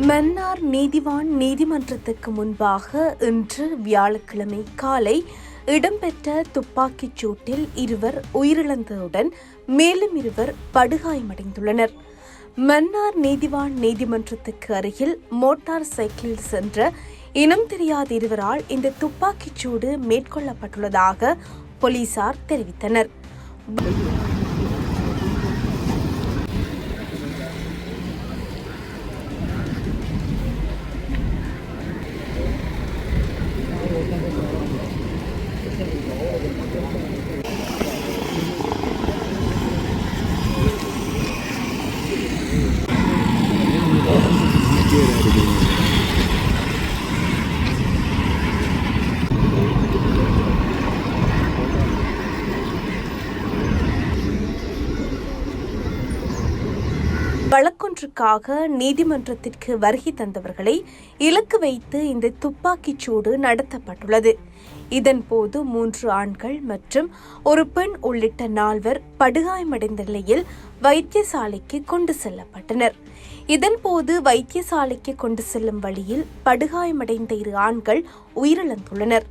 மன்னார் நீதிவான் நீதிமன்றத்துக்கு முன்பாக இன்று வியாழக்கிழமை காலை இடம்பெற்ற துப்பாக்கிச் சூட்டில் இருவர் உயிரிழந்ததுடன் மேலும் இருவர் படுகாயமடைந்துள்ளனர். மன்னார் நீதிவான் நீதிமன்றத்துக்கு அருகில் மோட்டார் சைக்கிளில் சென்ற இனம் தெரியாத இருவரால் இந்த துப்பாக்கிச் சூடு மேற்கொள்ளப்பட்டுள்ளதாக போலீசார் தெரிவித்தனர். வழக்கொன்றுக்காக நீதிமன்றத்திற்கு வருகை தந்தவர்களை இலக்கு வைத்து இந்த துப்பாக்கிச் சூடு நடத்தப்பட்டுள்ளது. இதன்போது 3 ஆண்கள் மற்றும் ஒரு பெண் உள்ளிட்ட 4 படுகாயமடைந்த நிலையில் வைத்தியசாலைக்கு கொண்டு செல்லப்பட்டனர். இதன்போது வைத்தியசாலைக்கு கொண்டு செல்லும் வழியில் படுகாயமடைந்த 2 ஆண்கள் உயிரிழந்துள்ளனர்.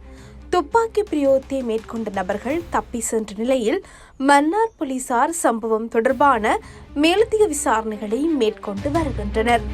துப்பாக்கி பிரயோகத்தை மேற்கொண்ட நபர்கள் தப்பி சென்ற நிலையில் மன்னார் போலீசார் சம்பவம் தொடர்பான மேலதிக விசாரணைகளை மேற்கொண்டு வருகின்றனர்.